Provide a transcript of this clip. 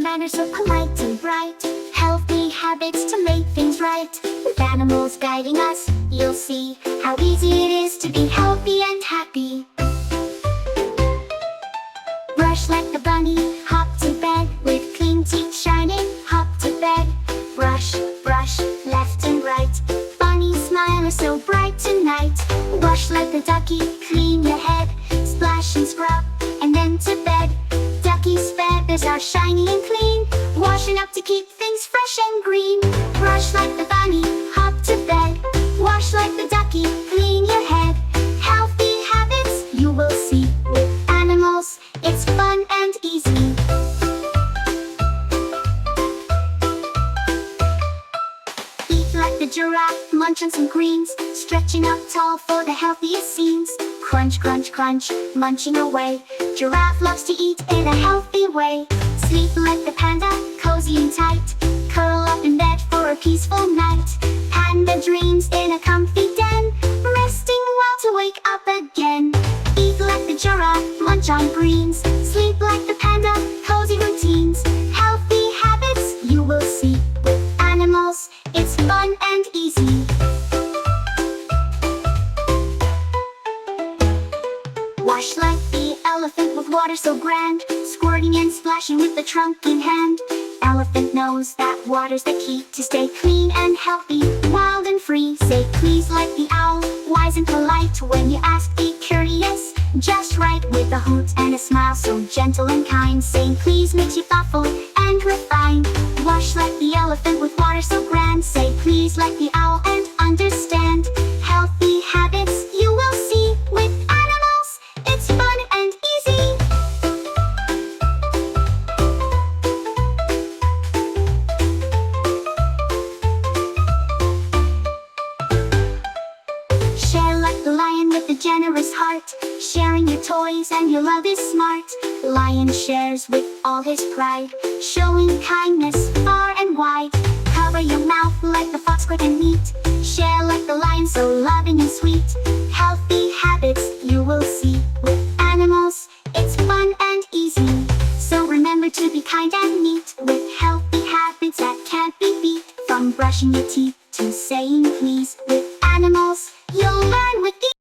manners so polite and bright. Healthy habits to make things right. With animals guiding us, you'll see how easy it is to be healthy and happy. Brush like a bunny, hop to bed with clean teeth shining. Hop to bed, brush, brush, left and right. Bunny smile is so bright tonight. Wash like a ducky, clean your head. Splash and scrub, and then to bed. Ducky's feathers are shiny and clean. Washing up to keep things fresh and green. Brush like the bunny, hop to bed. Wash like the ducky, clean your head. Healthy habits you will see. With animals, it's fun and easy. Eat like the giraffe, munch on some greens. Stretching up tall for the healthiest scenes. Crunch, crunch, crunch, munching away. Giraffe loves to eat in a healthy way. Sleep like the panda, cozy and tight. Curl up in bed for a peaceful night. Panda dreams in a comfy den, resting well to wake up again. Eat like the giraffe, munch on greens. Sleep like the panda, cozy routines. Healthy habits you will see. With animals, it's fun and easy. Wash like the elephant with water so grand. Squirting and splashing with the trunk in hand. Elephant knows that water's the key to stay clean and healthy, wild and free. Say please like the owl, wise and polite. When you ask, be curious, just right. With a hoot and a smile so gentle and kind. Saying please makes you thoughtful and refined. Wash like the elephant with water so grand. Say please like the owl and understand. Healthy habits you will see. With animals, it's fun and easy. Share like the lion with a generous heart. Sharing your toys and your love is smart. Lion shares with all his pride, showing kindness far and wide. Cover your mouth like the fox, quick and neat. Share like the lion, so loving and sweet. Healthy habits you will see. With animals, it's fun and easy. So remember to be kind and neat. With healthy habits that can't be beat. From brushing your teeth to saying please.